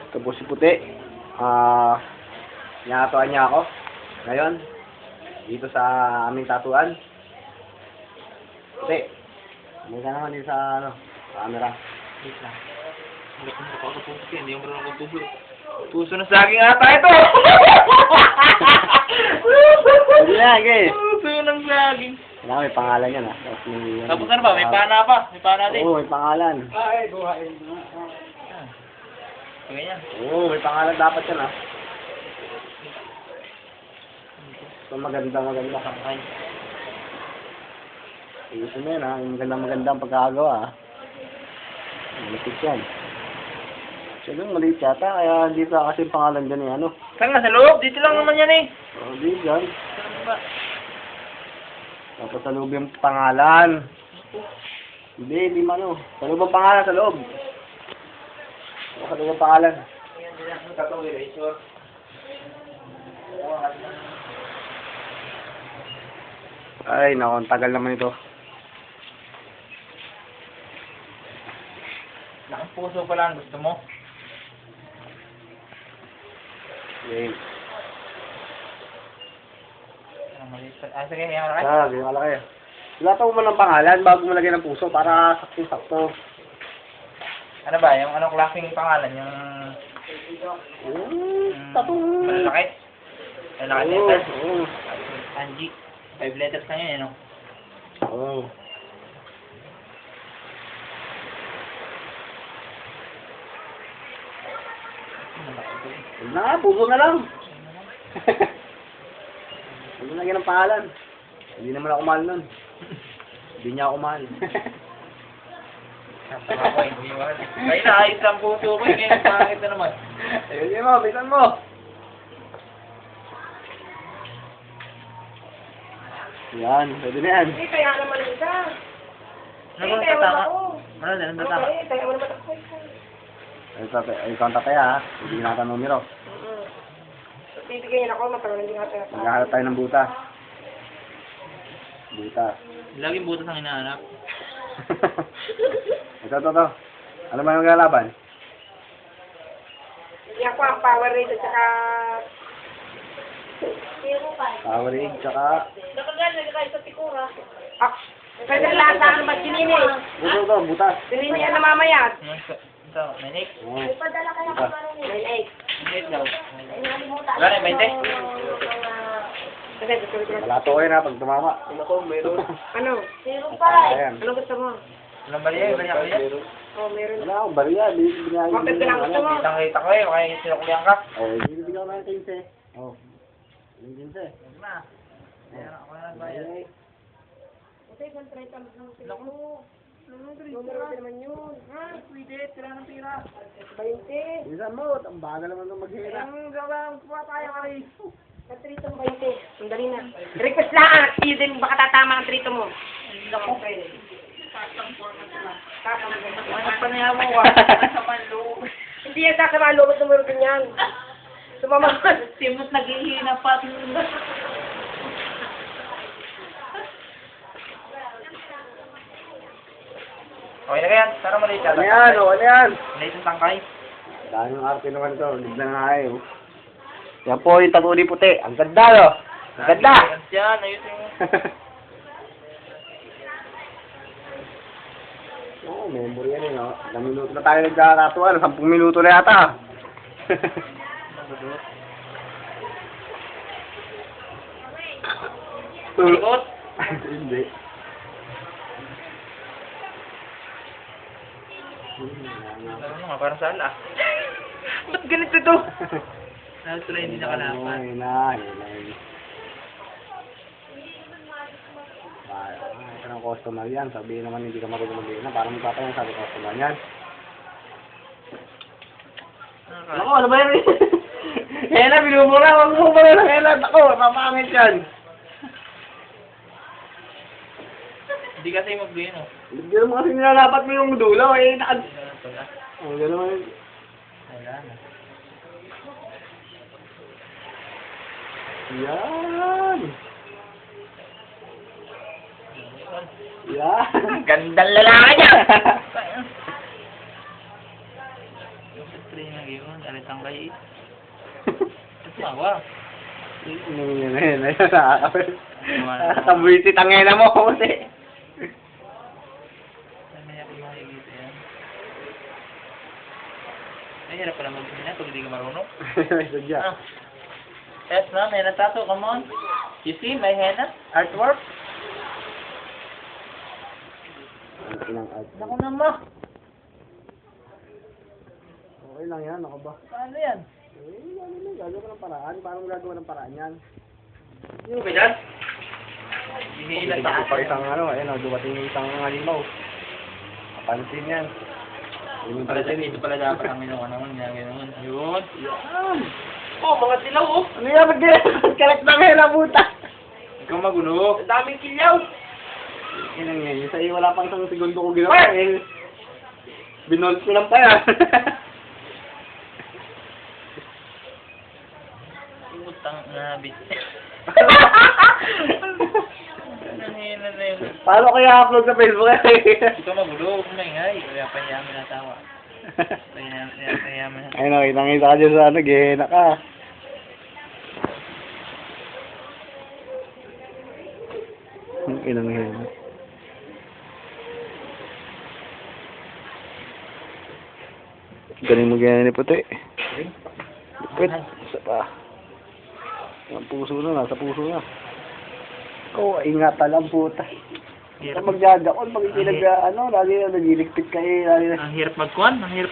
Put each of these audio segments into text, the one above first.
Tapos si Puti. Nakatuan niya ako. Ngayon, dito sa aming tatuan. Puti. May ka naman dito sa camera. Wait lang. Hindi ko nakakapagpuso yan. Hindi yung marunong magpuso. Puso na saging ata ito! Hindi na, guys. Puso ng saging. Kailangan may pangalan yan, ha. Tapos ano ba? May pana pa. May pana din. Oo, may pangalan. Ay, buhain mo. Ganyan. Oo, may pangalan dapat yan, ha. So, maganda kakay. Gusto mo yan, ha. Yung maganda ang pagkakagawa, ha. Malapit yan. Siya doon, maliit yata. Kaya hindi sa kasi yung pangalan dyan, eh, ano. Saan nga? Sa loob? Dito lang naman yan eh. Oo, di dyan. Saan ba? Tapos sa loob yung pangalan. Hindi mano. Sa loob ang pangalan, sa loob. Sa loob ang pangalan. Tattoo erasure. Ay, naku, ang tagal naman ito. Laking puso pala ang gusto mo. Okay. Sige, yan malaki. Ganyan kalaki. Lataw mo ng pangalan bago mo lagyan ng puso para sakto-sakto. Ano ba? Yung anong klaseng pangalan? Yung... Tattoo. Malalaki? Malalaki letters? Oo. Angie. 5 letters na yun, ano? Oo. Huwag na, puso na lang. Huwag mo lagyan ng pangalan. Hindi naman ako mahal nun. Hindi niya ako mahal. Nasama ko, hindi mahal. Ay, naayos ang puso ko, ngayon pangit na naman. Ayun yun mo, bisan mo. Yan, pwede na yan. Eh, kaya naman isa. Ano ba ang tatama? Ano na, ang tatama? Eh, kaya naman ako. Ay, ikaw ang tataya, ha? Hindi na natin numero. Bibigyan niya ako, matagal hindi nga tayo. Maghahanap tayo ng butas. Butas. Laging butas ang hinahanap. Ito. Ano ba yung lalaban? Hindi ako ang power rate at saka... Powerade, tsaka... Ah, pwede lang sa akin ba't sinini? Ito, butas. Sinini yan na mamayat. Ito, may Oo. Butas. 9-8. Minute daw. Wala na, 20? Sige, gusto ko. Malato ko yun, ha, pag tumama. Ano? Ayan. Ano gusto mo? Walang baliya, baliya ko yan. Oh, meron. Wala akong bariya. Binayag Bakit ka lang gusto mo? Kitang-kita ko eh, kaya sinukulihan ka. Oo, binibigyan ko na yung 15. Oo. Yung 15. Huwag na. Ayan, ako na nagbayad. Okay. Kasi kung 30 mo Naku. numero naman yun. Ha? Pwede, tira ng tira. 20. Isa mo, ang bagal naman ng maghira. Ang gawang kuha tayo kay. Ang trito mo 20. Sandali na. Request lang. Iyo din baka tatama ang trito mo. Naku. Ano pa niya mo ka? Nasa manloob. Hindi yan sasama loob at numero ganyan. Sumama. Simot naghihina pa. Okay na yan. Tara maliit Ano yan? Ano yan? Maliit ang tangkay. Dahil yung arte naman ito. Ligla nga kayo. Yan po yung tattoo ni Puti. Ang ganda, no? Ang ganda! Yan, ayusin mo. Oo, memory yan, no? Ilang minuto na tayo nagkakatuan. 10 minuto na yata. Ikot. Hindi. Ano nga, parang sala. Ba't ganito to? Ano tuloy hindi nakalapan? Ayun na. Ito ng customer yan. Sabihin naman hindi ka marunong mag-iina. Parang magpapayang sabi customer yan. Ako, ano ba yan? Hela, binumura. Huwag mo ba ng hela? Ako, mapangit yan. Hindi kasi mag-blue yun, oh. Hindi naman kasi nilalapat mo yung dulo. Eh, nakad... Ganun pala. Oh, gano'n naman. Wala na. Yan. Yan. Gandang lalaki niya! Yung sa train na yun, Palitang kayo. Tawa. Nakakabuisit ang ngena mo kasi. Mamaya ko makikita yan. Mahirap pala mag-hina pag hindi ka marunong. May sadya. Ah. Yes, ma'am. Henna tattoo. Come on. You see my henna? Artwork? Ang inang art. Naku naman. Okay lang yan, ako ba? Paano yan? Gagawa ng paraan. Paano gagawa ng paraan yan? Yung ba yan? Hinihila Tingnan ko sa pa isang ano, ayun o, dumating yung isang halimaw. Kapansin yan. Yun yung pansin. Ito pala dapat ang minuha naman niya. Ganoon. Yun. Yan. Oh, mga silaw oh. Ano yan? Magkalat na ngayon na puta. Ikaw magulo. Ang daming kilyaw. Inang yan. Yung sa iyo, wala pang isang segundo ko ginawa eh. Binolt ko lang pa yan. Utang na bit. Nanghina na yun. Paano kaya upload sa Facebook eh? Ikaw magulo. Kumingay. Kaya payaman na tawa. Payaman na. Ayun o, kitang-kita ka dyan sa ano, gihena ka. Ang inang hena. Galing mo ganyan ni puti. Wait, isa pa. Ang puso na, nasa puso na. Oh, ingatan lang puta. Sa magdadakon, pag hindi lagi na nagiligpit ka eh. Lagi na. Ang hirap magkuhan. Ang hirap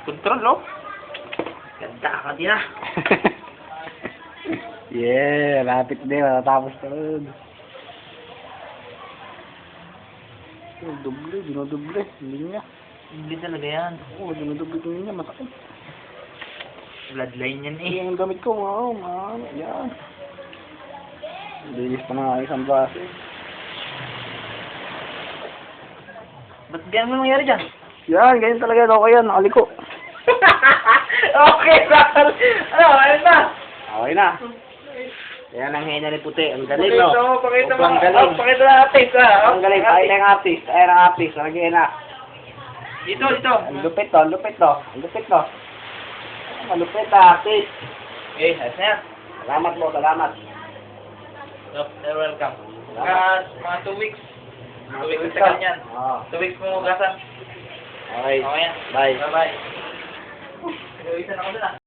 control, oh. Ganda ka din ah. Yeah, lapit din. Matatapos na rin. Doble, dinodoble. Hindi niya. Hindi talaga yan. Oo, dinodoble ko niya. Masakit. Bloodline yan eh. Yung damit ko, yan. Bilis pa nga isang braso. Ba't ganyan mo nangyari dyan? Yan, ganyan talaga. Okay yan, nakaliko. Okay, Sal. Ayun na. Okay na. Yan ang hina ni puti. Ang galing, no? Pakita mo. Ang galing. Pakita mo artist, ah. Ang galing. Ay, ang artist. Ay, ang artist. Ang hina. Dito, dito. Ang lupit, to. Ang lupit, to. Ang lupit, to. Ang lupit, artist. Eh, ayos na yan. Salamat mo, salamat. You're welcome. Mga 2 weeks. 2 weeks Salamat. sa ganyan. Oo. 2 weeks mo gasan. Okay. Okay yan. Bye. Bye-bye. Isa na ako dun ah.